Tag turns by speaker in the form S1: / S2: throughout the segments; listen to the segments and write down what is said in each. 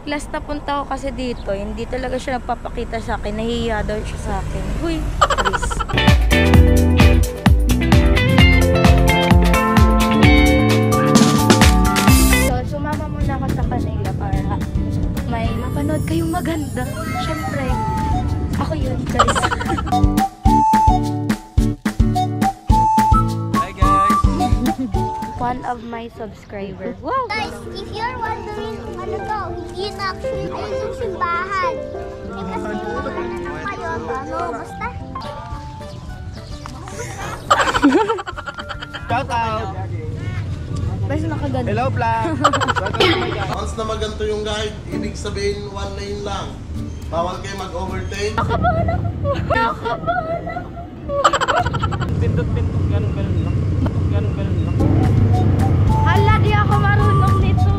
S1: Last na punta ko kasi dito, hindi talaga siya nagpapakita sa akin. Nahihiya daw siya sa akin. Uy, Chris. So, sumama muna ako sa kanila para may mapanood kayong maganda. Siyempre, ako yun, guys.
S2: Hi guys!
S1: One of my subscribers. Wow!
S3: Guys, if you're wondering ano to, hindi na actually yung simbahan. Eh kasi ano kayo, ano, basta.
S2: Shout out!
S1: Basta nakaganda.
S2: Hello, Pla!
S4: Once na maganto yung guide, ibig sabihin one lane lang. Bawal kayo mag-overtake.
S1: Nakabahan ako. Nakabahan ako.
S2: Pindot-pindot, ganun-ganun lang. Ganun-ganun lang.
S1: Hala, di ako marunong nito.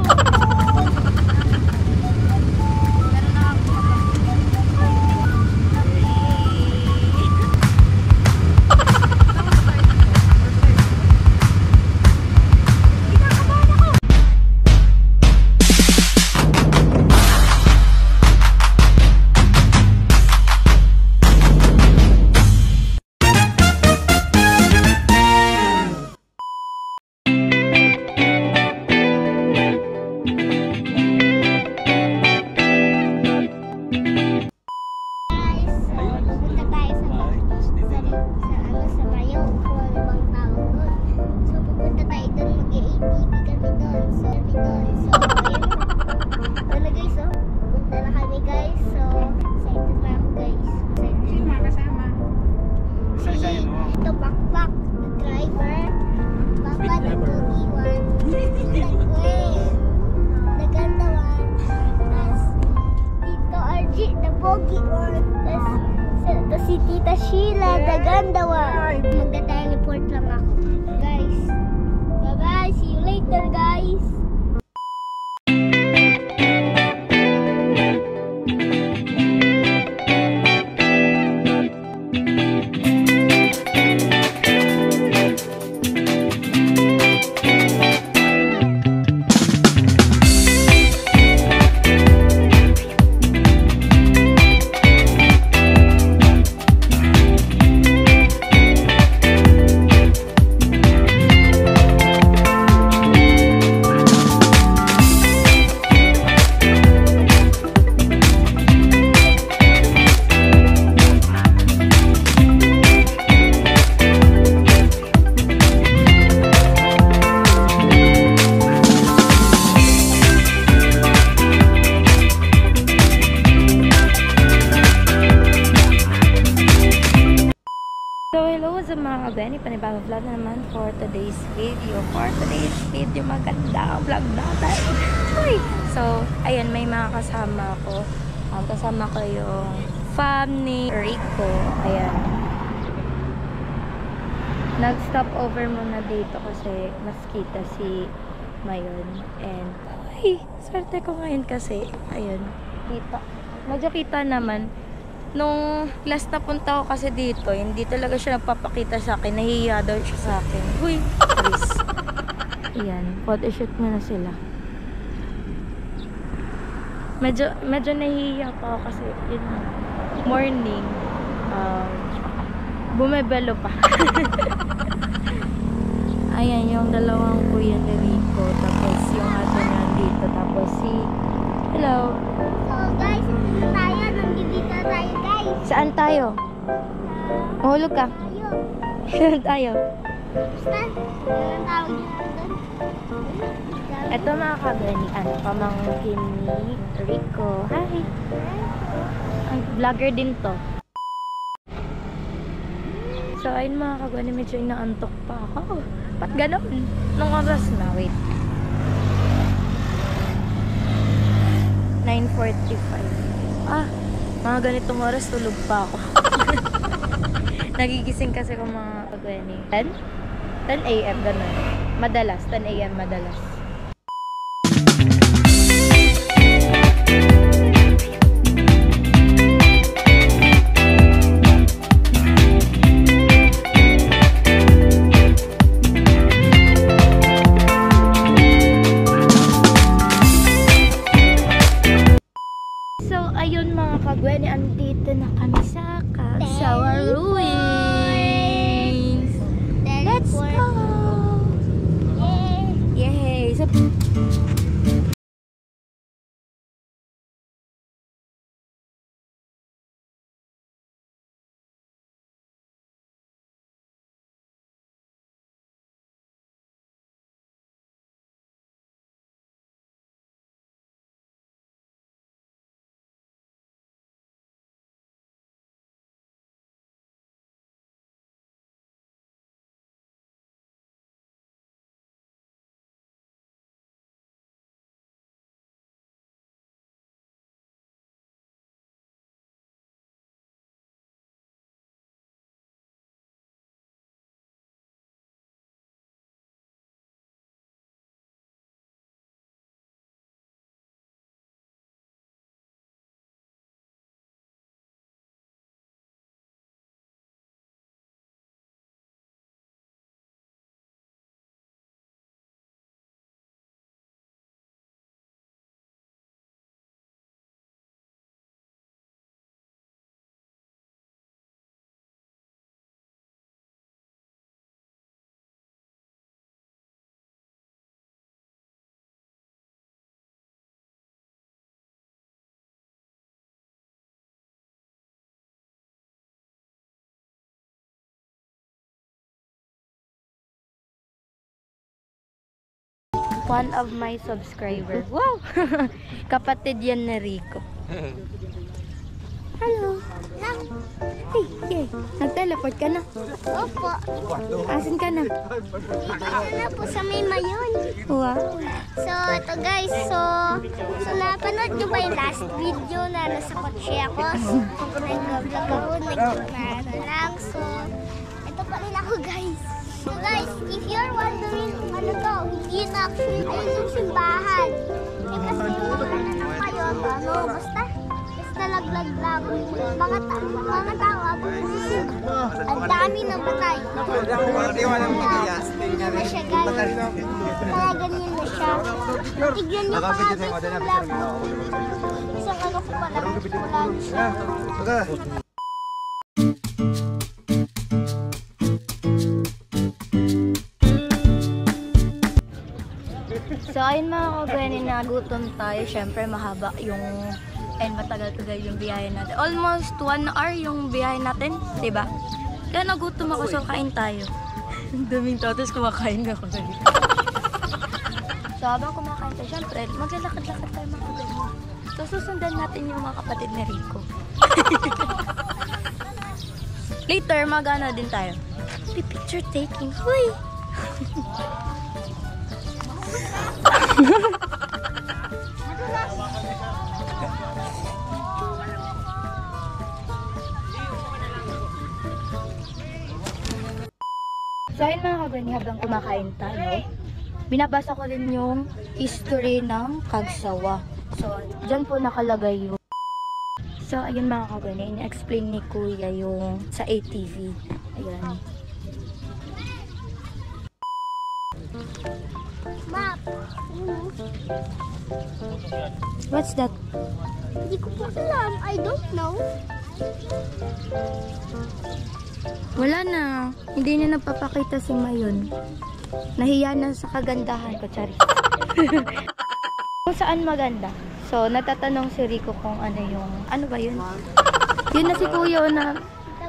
S3: Si Tita Sheila, Dagandawa. Magka-teleport lang ako, guys. Bye-bye. See you later, guys.
S1: Sa mga kabeni, panibagong vlog na naman for today's video. Maganda ang vlog natin. Hi! So, ayan, may mga kasama ko. Kasama ko yung fam ni Rico. Ayan. Nag-stop over muna dito kasi mas kita si Mayon. And, ay, swerte ko ngayon kasi, ayun, kita. Medyo kita naman. Nung last na punta ko kasi dito, hindi talaga siya nagpapakita sa akin. Nahihiya daw siya sa akin. Uy, Chris. Ayan, photoshoot muna sila. Medyo nahihiya pa ako kasi yun, morning, bumebelo pa. Ayan, yung dalawang kuya ni Rico, tapos yung ato nandito, tapos si, hello.
S3: So guys, ito tayo, nandito tayo guys.
S1: Saan tayo? Mahulog ka?
S3: Ayun.
S1: Saan tayo?
S3: Basta, yung tawag nyo doon.
S1: Ito mga kabanian, pamangkin ni Rico. Hi! Ang vlogger din to. So ayun mga kabani, medyo inaantok pa ako. Ba't ganun? Nung oras na, wait. 9:45. Mga ganitong oras tulog pa ako. Nagigising kasi ko mga kabani. 10 AM ganun. Madalas, 10 AM madalas. Kagweni, andito na kami sa Kagsawa Ruins. Let's go! Yay! So, one of my subscriber. Wow! Kapatid yan na Rico. Hello! Hey, yay! Nag-teleport ka na?
S3: Opo.
S1: Asan ka na?
S3: Dito na po sa may mayon.
S1: Wow!
S3: So, ito guys. So napanood nyo ba yung last video na nasa kotse ako? Nag-vlog ako, lang. So, ito pa rin ako guys. So guys, if you're wondering, ano to, hindi yun actually, ayun yung simbahan. Eh kasi yung ano kayo, basta nalaglag lang. Mga tao, ang dami ng patay. Ano na siya guys. Kaya ganyan na siya. Tignan nyo pa nga guys, wala po. Isang ano ko pala, wala na siya.
S1: So ayun mga kagweni, nagutom tayo. Syempre mahaba yung and matagal-tagal yung biyahe natin. Almost 1 hour yung biyahe natin, diba? Kaya nagutom ako, so kain tayo. Ang daming tao, tapos kumakain ako. So habang kumakain tayo, syempre maglalakad-lakad tayo mga kagweni. So susundan natin yung mga kapatid ni Rico. Later, magana din tayo. Picture taking. Huy! So ayun mga kagweni, habang kumakain tayo, binabasa ko rin yung history ng Kagsawa. So dyan po nakalagay yung... So ayun mga kagweni, ina-explain ni Kuya yung sa ATV. Ayan.
S3: Map.
S1: What's that?
S3: Hindi ko po alam. I don't know.
S1: Wala na. Hindi niya napapakita si Mayon. Nahiya na sa kagandahan ko, Chari. Kung saan maganda. So, natatanong si Rico kung ano yung... Ano ba yun? Yun na si Kuya na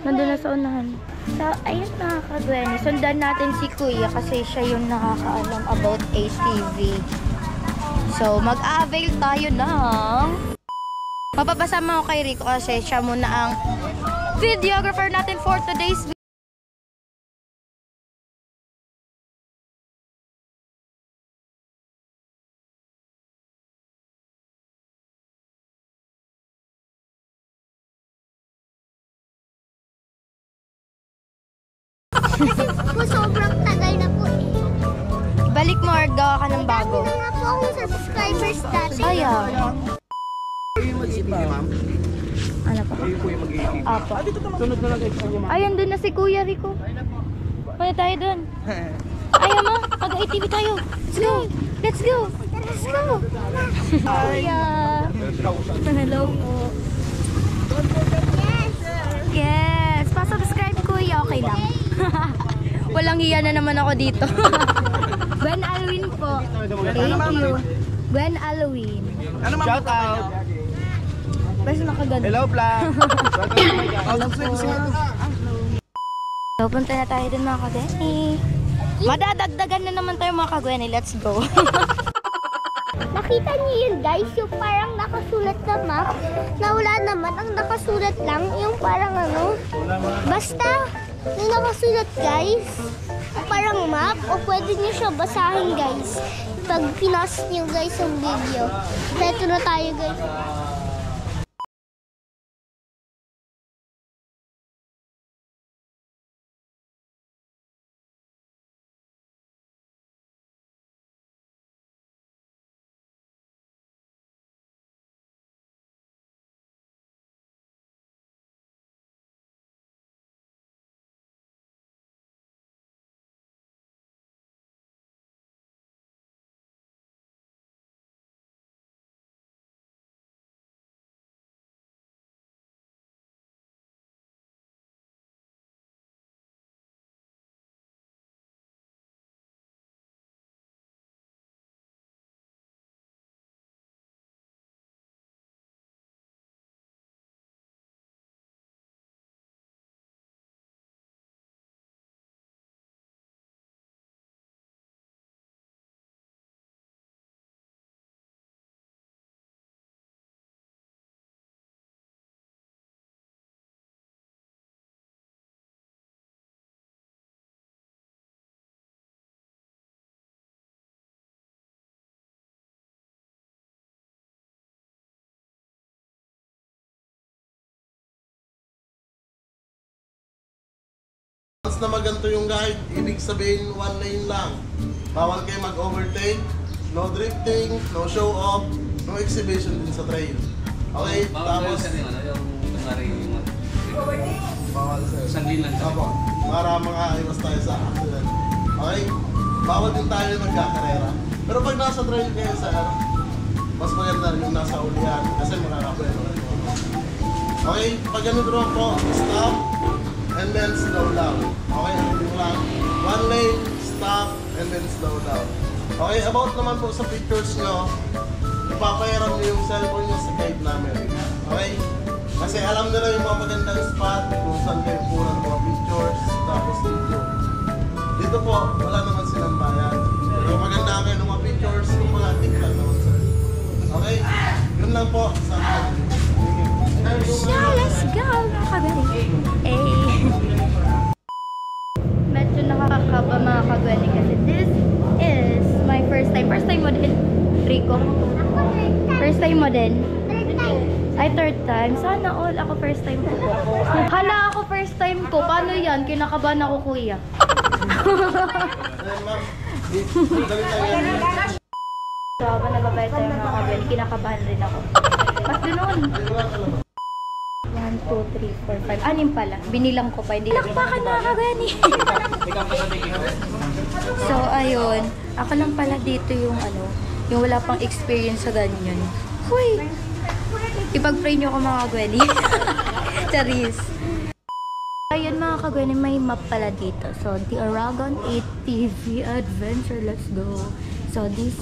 S1: nandun na sa unahan. So, ayun mga kagweni. Sundan natin si Kuya kasi siya yung nakakaalam about ATV. So, mag-avail tayo ng... Mapapasama ko kay Rico kasi siya muna ang videographer natin for today's video.
S3: Po, sobrang tagal na po eh.
S1: Balik mo or gawa ka ng bago.
S3: Dami na nga po akong subscribers dati.
S1: Ayan. Ano pa? Apo.
S2: Sunod na lang extra niya, ma'am.
S1: Ayun, doon na si Kuya Rico. Punta tayo doon. Ayaw mo, mag-ATV tayo. Let's go. Let's go. Let's go. Kuya. Hello po. Yes! Pa-subscribe kuya, okay lang. Walang hiya na naman ako dito. Gwen Alwin po. Thank you. Gwen Alwin.
S2: Shout out.
S1: Basta nakaganda.
S2: Hello, Plan.
S1: Hello po. So, punta na tayo dun mga kagweni. Madadagdagan na naman tayo mga kagweni. Let's go.
S3: Nakita niyo yun guys, yung parang nakasulat na map, na wala naman, ang nakasulat lang, yung parang ano, basta, yung nakasulat guys, parang map, o pwede niyo siya basahin guys, pag pinost niyo guys yung video. Ito na tayo guys.
S4: Once na maganto yung guide, ibig sabihin one lane lang. Bawal kayo mag-overtake, no drifting, no show off, no exhibition din sa trail. Okay? Tapos, bawal sir.
S2: Sandin lang.
S4: Opo, para makaiwas tayo sa accident. Okay? Bawal din tayo magkakarera. Pero pag nasa trail kayo sa mas maganda yung nasa ulihan kasi makakapuelo kayo. Okay? Pag ganun po, stop and then slow down. Okay? Yung lang. One lane, stop and then slow down. Okay? About naman po sa pictures nyo, ipapayaran nyo yung cellphone nyo sa guide namin. Okay? Kasi alam nila yung mga magandang spot kung saan kayo punan mga pictures, tapos video. Dito po, wala naman silang bayan. Pero maganda kayo ng mga pictures, kung mga tiklan naman sir. Okay? Yun lang po sa akin.
S1: Yeah, let's go! Medyo nakakakaba mga kagweni kasi this is my first time. First time mo din, Rico? First time mo din?
S3: Third time.
S1: Ay, third time. Sana all ako first time ko. Hala ako first time ko. Paano yan? Kinakabahan ako kuya.
S4: Ayan ma'am, dali tayo yan.
S1: So, habang nagbabayad tayo mga kagweni, kinakabahan rin ako. Mas ganoon. 1, 2, 3, 4, 5. Anim pala. Binilang ko pa. Hindi lang bakit mga kagweni. So, ayun. Ako lang pala dito yung yung wala pang experience sa ganyan. Huy! Ipag-pray nyo ako mga kagweni. Charis. Ayun mga kagweni, may map pala dito. So, the Aragon ATV Adventure. Let's go. So, this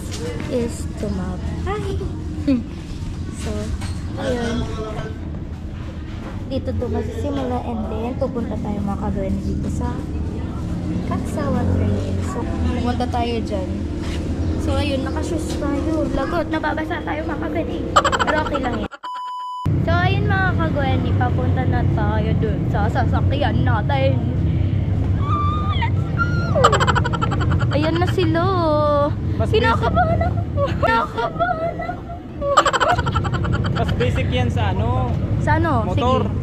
S1: is the map. Hi! So, ayun. Dito to masisimula and then pupunta tayo mga kagweni dito sa Katsawa Trail. So, pupunta tayo dyan. So, ayun, nakashoes tayo. Lagot, nababasa tayo mga kagweni. Pero okay lang yan. So, ayun mga kagweni, papunta na tayo dun sa sasakyan natin. Let's go! Ayan na sila. Kinakabahan ako. Kinakabahan ako.
S2: Mas basic yan sa ano?
S1: Sa ano?
S2: Motor.
S1: Sige.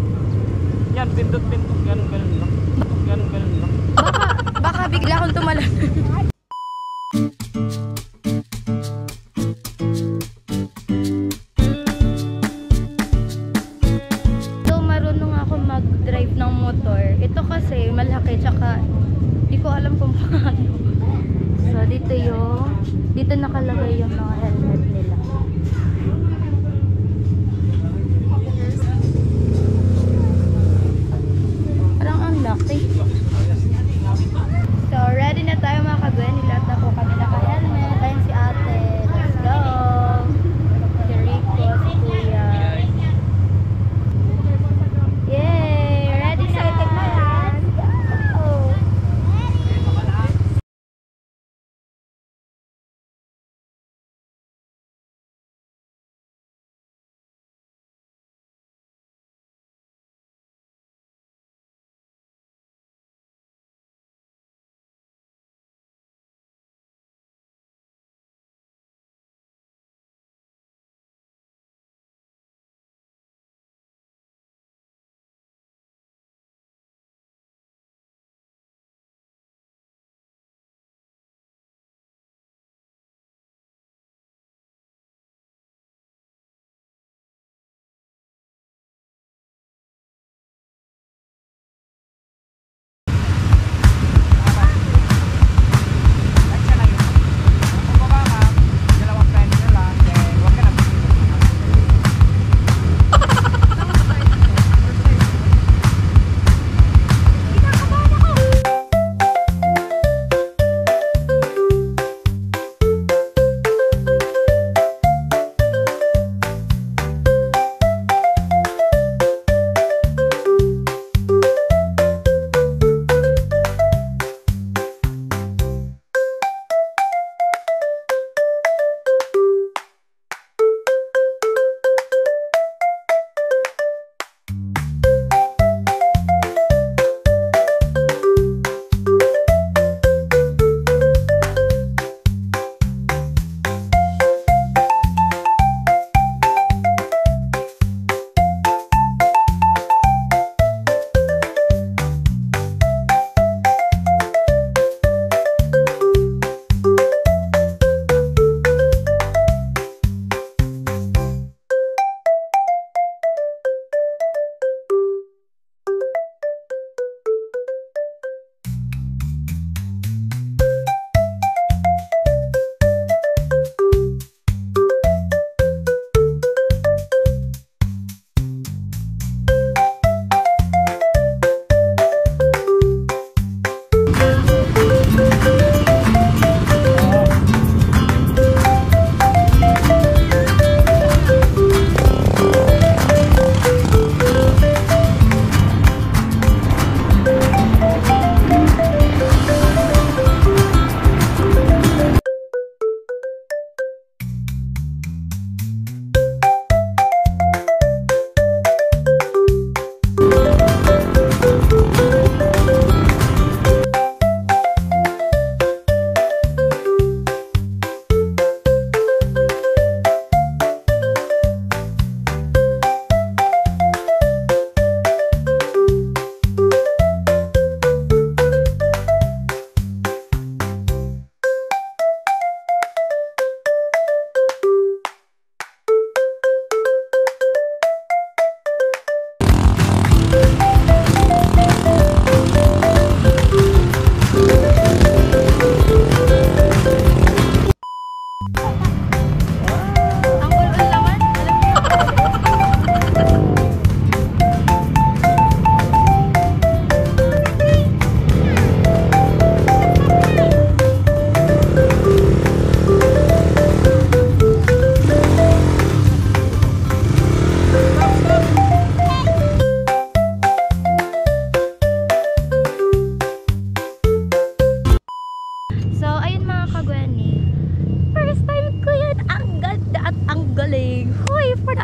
S2: Yan, pindot-pindot. Ganun-ganun lang. Ganun-ganun lang.
S1: Baka bigla akong tumalon. So, marunong ako mag-drive ng motor. Ito kasi malaki, tsaka di ko alam kung paano. So, dito nakalagay yung mga helmet nila.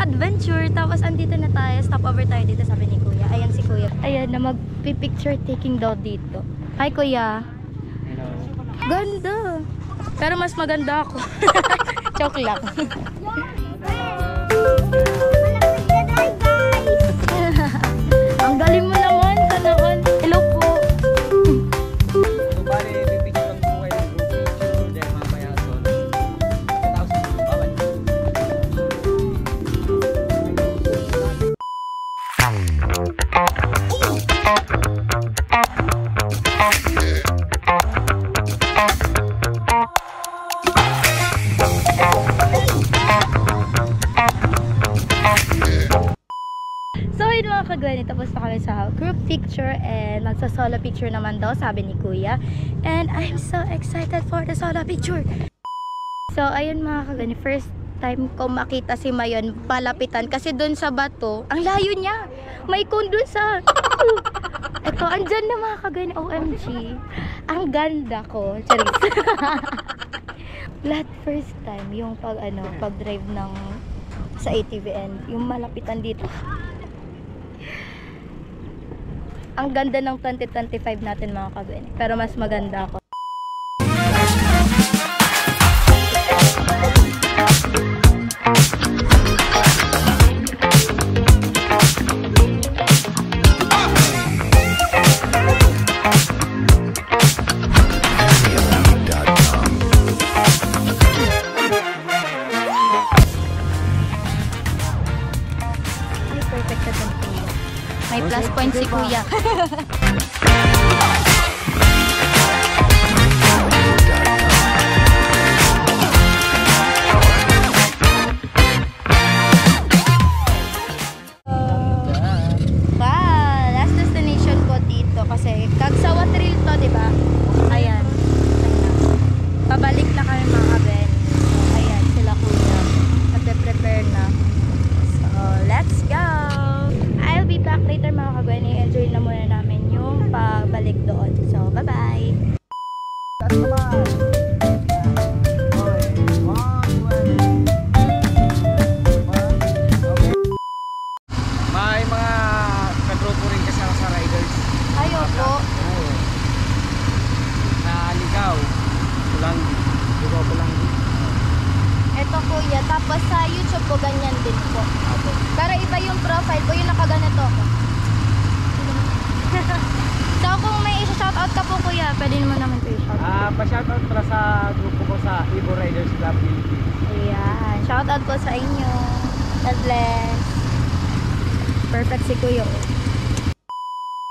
S1: sa adventure. Tapos andito na tayo, stopover tayo dito, sabi ni Kuya. Ayan si Kuya. Ayan na magpi-picture taking daw dito. Hi Kuya.
S2: Hello.
S1: Ganda. Pero mas maganda ako. Joke lang. Ang galing mo naman, tanaon. Hello po.
S2: So, bali, pipicture lang po kayo ng group picture. Then, mamaya, so, tapos, bawal.
S1: So yun mga kagwani, tapos na kami sa group picture and magsa-solo picture naman daw, sabi ni Kuya. And I'm so excited for the solo picture. So ayun mga kagwani, first time ko makita si Mayon palapitan kasi dun sa bato, ang layo niya. May cone dun sa... Ito, andyan na mga kagwani, OMG. Ang ganda ko. Charis. Lahat first time, yung pag-drive ng sa ATVN, yung malapitan dito. Ang ganda ng 2025 natin mga kagwani. Pero mas maganda ako. Ay, perfect na itong Kuya. May plus point si Kuya. Wow, last destination ko dito kasi Kagsawa Trail to, di ba? Ayan. Pabalik na kami mga kaben. So, ayan, sila Kuya. Nagpe-prepare na. So, let's go! I'll be back later mga kaben. I-enjoy na muna namin yung pabalik doon. So, bye-bye!
S2: May mga kadropo rin kasama sa riders.
S1: Ayoko.
S2: Oo. Naligaw. Pulangi. Ligaw Pulangi.
S1: Ito Kuya. Tapos sa YouTube ko ganyan din po. Pero iba yung profile ko. Yung nakaganito ko. So kung may isa-shoutout ka po Kuya, pwede naman naman po i-shoutout.
S2: Pa-shoutout pala sa grupo ko sa Evo Riders Club Philippines.
S1: Ayan. Shoutout po sa inyo. God bless. Perfect si Kuya.